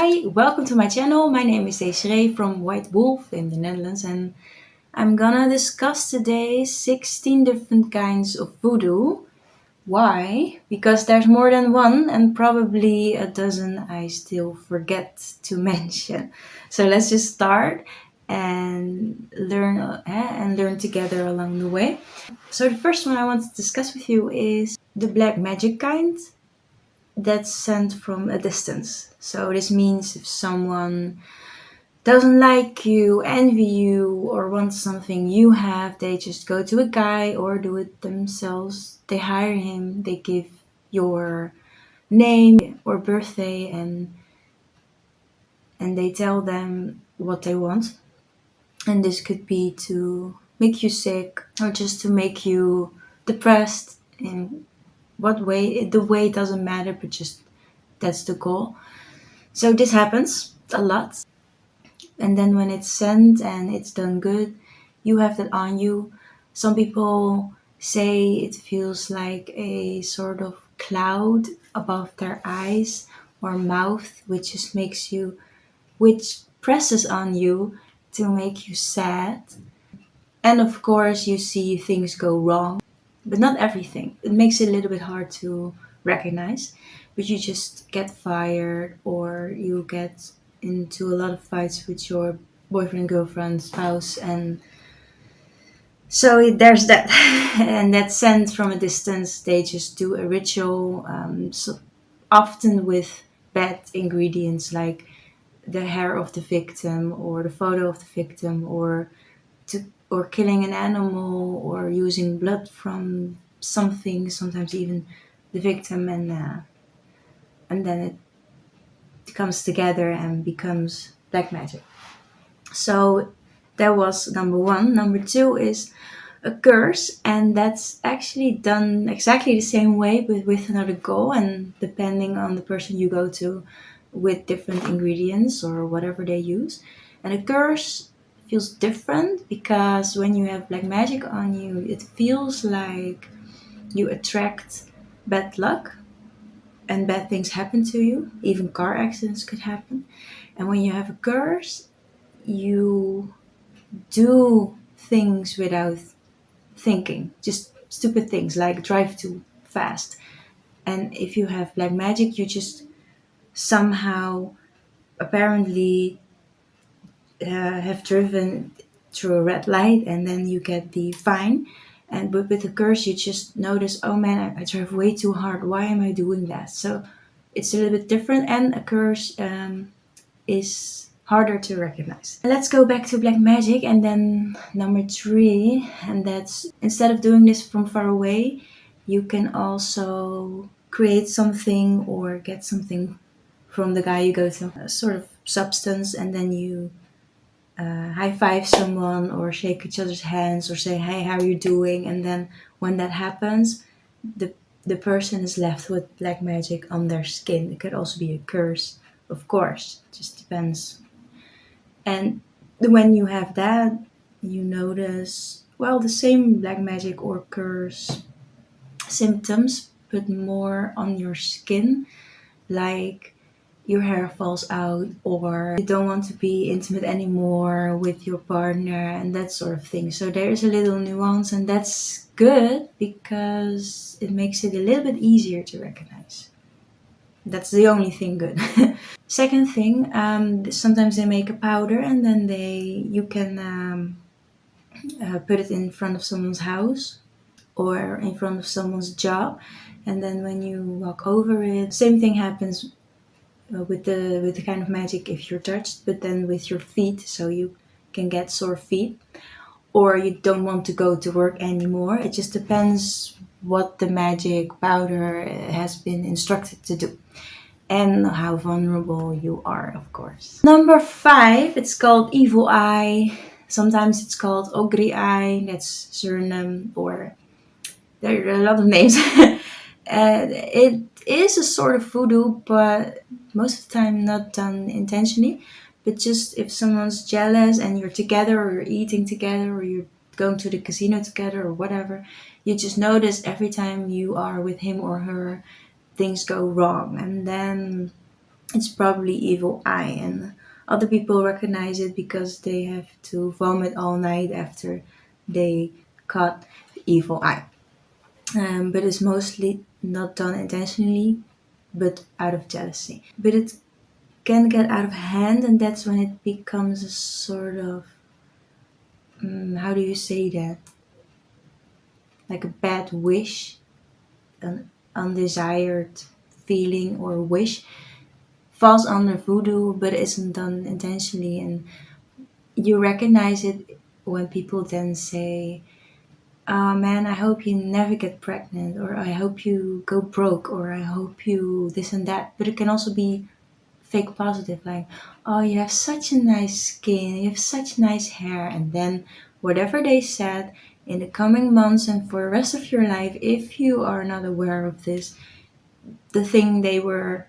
Hi, welcome to my channel. My name is Desiree from White Wolf in the Netherlands, and I'm gonna discuss today 16 different kinds of voodoo. Why? Because there's more than one, and probably a dozen I still forget to mention. So let's just start and learn together along the way. So the first one I want to discuss with you is the black magic kind that's sent from a distance. So this means if someone doesn't like you, envy you, or wants something you have, they just go to a guy or do it themselves. They hire him, they give your name or birthday, and they tell them what they want. And this could be to make you sick or just to make you depressed. In what way? The way doesn't matter, but just that's the goal. So this happens a lot. And then when it's sent and it's done good, you have that on you. Some people say it feels like a sort of cloud above their eyes or mouth, which just makes you, which presses on you to make you sad. And of course, you see things go wrong, but not everything. It makes it a little bit hard to recognize, but you just get fired or you get into a lot of fights with your boyfriend, girlfriend, spouse, and so there's that. And that's sent from a distance. They just do a ritual, so often with bad ingredients like the hair of the victim or the photo of the victim or killing an animal or using blood from something, sometimes even the victim, and then it comes together and becomes black magic. So that was number one. Number two is a curse, and that's actually done exactly the same way but with another goal, and depending on the person you go to, with different ingredients or whatever they use. And a curse feels different because when you have black magic on you, it feels like you attract bad luck and bad things happen to you. Even car accidents could happen. And when you have a curse, you do things without thinking, just stupid things like drive too fast. And if you have black magic, you just somehow apparently have driven through a red light and then you get the fine. And but with the curse, you just notice, oh man, I drive way too hard. Why am I doing that? So it's a little bit different, and a curse is harder to recognize. Let's go back to black magic, and then number three, and that's instead of doing this from far away, you can also create something or get something from the guy you go to, a sort of substance, and then you high five someone or shake each other's hands or say, hey, how are you doing? And then when that happens, the the person is left with black magic on their skin. It could also be a curse, of course. It just depends. And when you have that, you notice, well, the same black magic or curse symptoms, but more on your skin, like your hair falls out or you don't want to be intimate anymore with your partner and that sort of thing. So there is a little nuance, and that's good because it makes it a little bit easier to recognize. That's the only thing good. Second thing, sometimes they make a powder and then you can put it in front of someone's house or in front of someone's job, and then when you walk over it, same thing happens with the kind of magic if you're touched, but then with your feet, so you can get sore feet or you don't want to go to work anymore. It just depends what the magic powder has been instructed to do and how vulnerable you are, of course. Number five, it's called evil eye. Sometimes it's called ogri eye. That's Suriname, or there are a lot of names. And it is a sort of voodoo, but most of the time not done intentionally. But just if someone's jealous and you're together or you're eating together or you're going to the casino together or whatever, you just notice every time you are with him or her, things go wrong. And then it's probably evil eye, and other people recognize it because they have to vomit all night after they caught the evil eye. But it's mostly not done intentionally, but out of jealousy. But it can get out of hand, and that's when it becomes a sort of how do you say that? Like a bad wish, an undesired feeling or wish falls under voodoo, but isn't done intentionally, and you recognize it when people then say, "Ah, man, I hope you never get pregnant," or "I hope you go broke," or "I hope you this and that." But it can also be fake positive, like, "Oh, you have such a nice skin, you have such nice hair," and then whatever they said in the coming months and for the rest of your life, if you are not aware of this, the thing they were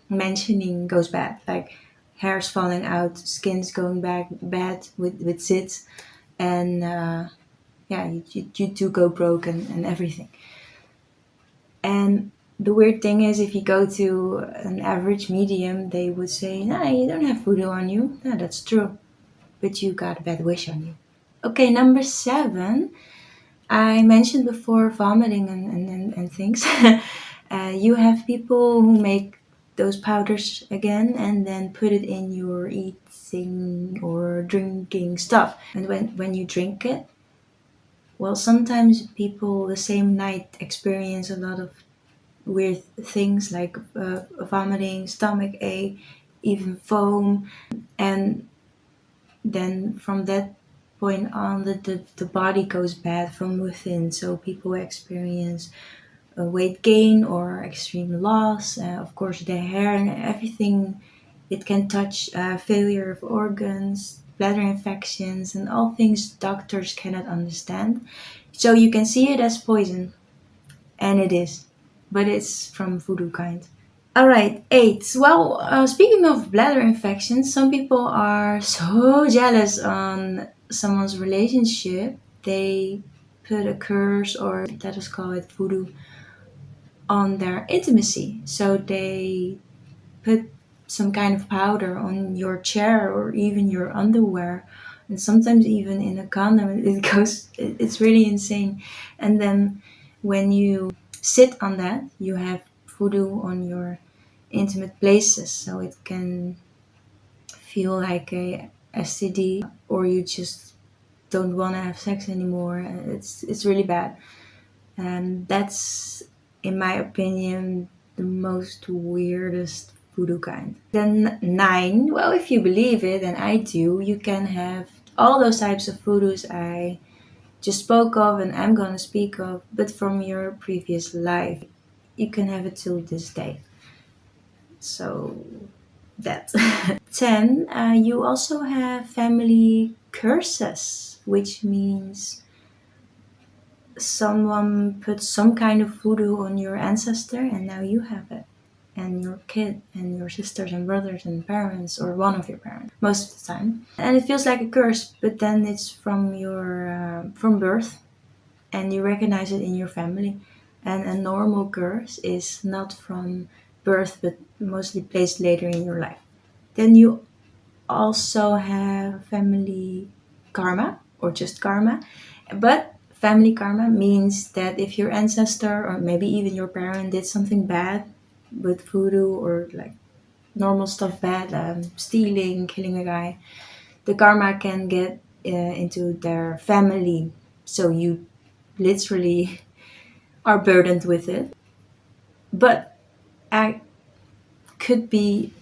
mentioning goes bad. Like hair's falling out, skin's going back bad with zits, and yeah, you do go broke and everything. And the weird thing is, if you go to an average medium, they would say, "Nah, you don't have voodoo on you." No, that's true, but you got a bad wish on you. Okay, number 7. I mentioned before vomiting and things. You have people who make those powders again and then put it in your eating or drinking stuff. And when you drink it, well, sometimes people the same night experience a lot of weird things like vomiting, stomach ache, even foam. And then from that point on, the body goes bad from within. So people experience weight gain or extreme loss, of course, the hair and everything. It can touch failure of organs, bladder infections, and all things doctors cannot understand. So you can see it as poison, and it is, but it's from voodoo kind. All right, 8. Well, speaking of bladder infections, some people are so jealous on someone's relationship. They put a curse, or let us call it voodoo, on their intimacy. So they put some kind of powder on your chair or even your underwear, and sometimes even in a condom. It's really insane. And then when you sit on that, you have voodoo on your intimate places, so it can feel like a STD, or you just don't want to have sex anymore. It's really bad, and that's, in my opinion, the most weirdest voodoo kind. Then 9. Well, if you believe it, and I do, you can have all those types of voodoos I just spoke of and I'm gonna speak of, but from your previous life. You can have it till this day. So that. 10. You also have family curses, which means someone put some kind of voodoo on your ancestor and now you have it, and your kid and your sisters and brothers and parents, or one of your parents most of the time, and it feels like a curse, but then it's from your from birth, and you recognize it in your family. And a normal curse is not from birth but mostly placed later in your life. Then you also have family karma, or just karma. But family karma means that if your ancestor or maybe even your parent did something bad with voodoo, or like normal stuff bad, stealing, killing a guy, the karma can get into their family. So you literally are burdened with it. But I could be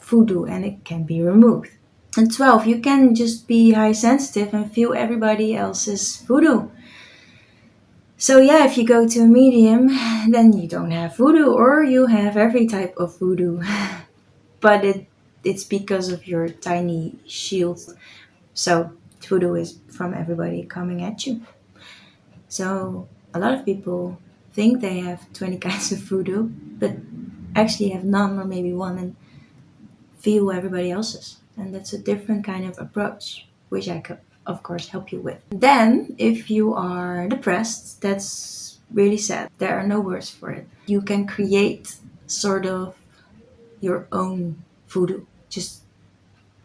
voodoo and it can be removed. And 12, you can just be high sensitive and feel everybody else's voodoo. So yeah, if you go to a medium, then you don't have voodoo, or you have every type of voodoo. But it's because of your tiny shield. So voodoo is from everybody coming at you. So a lot of people think they have 20 kinds of voodoo, but actually have none or maybe one, and feel everybody else's. And that's a different kind of approach, which I could, of course, help you with. Then, if you are depressed, that's really sad. There are no words for it. You can create sort of your own voodoo. Just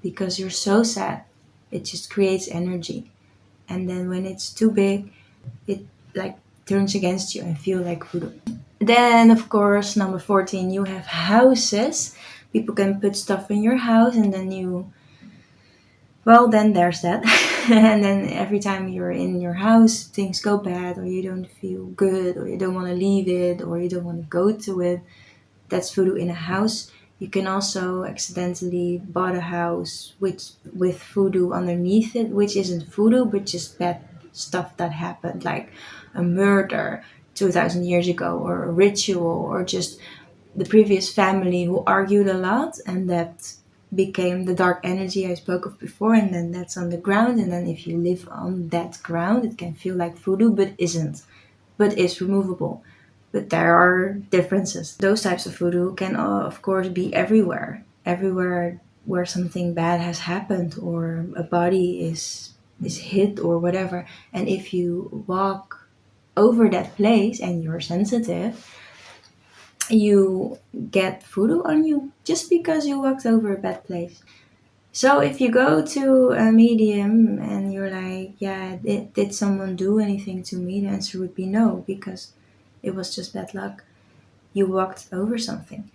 because you're so sad, it just creates energy. And then when it's too big, it like turns against you and feel like voodoo. Then of course, number 14, you have houses. People can put stuff in your house, and then then there's that. And then every time you're in your house, things go bad, or you don't feel good, or you don't want to leave it, or you don't want to go to it. That's voodoo in a house. You can also accidentally bought a house with voodoo underneath it, which isn't voodoo, but just bad stuff that happened, like a murder 2000 years ago, or a ritual, or just the previous family who argued a lot, and that became the dark energy I spoke of before, and then that's on the ground. And then if you live on that ground, it can feel like voodoo, but isn't, but is removable. But there are differences. Those types of voodoo can, of course, be everywhere where something bad has happened, or a body is hit, or whatever. And if you walk over that place and you're sensitive, you get voodoo on you just because you walked over a bad place. So if you go to a medium and you're like, yeah, did someone do anything to me? The answer would be no, because it was just bad luck. You walked over something.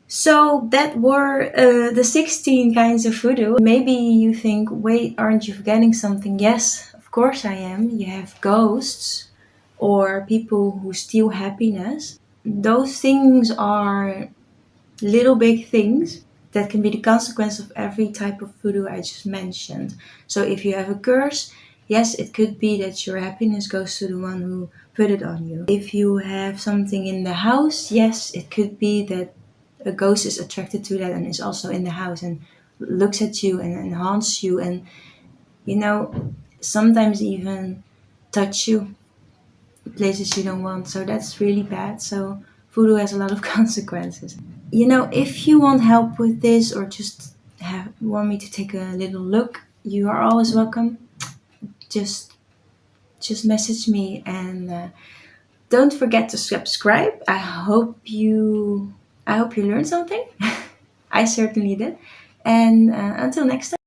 So that were the 16 kinds of voodoo. Maybe you think, wait, aren't you forgetting something? Yes, of course I am. You have ghosts, or people who steal happiness. Those things are little big things that can be the consequence of every type of voodoo I just mentioned. So if you have a curse, yes, it could be that your happiness goes to the one who put it on you. If you have something in the house, yes, it could be that a ghost is attracted to that and is also in the house and looks at you and haunts you, and sometimes even touch you places you don't want. So that's really bad. So voodoo has a lot of consequences. If you want help with this, or just want me to take a little look, you are always welcome. Just message me, and don't forget to subscribe. I hope you learned something. I certainly did. And until next time.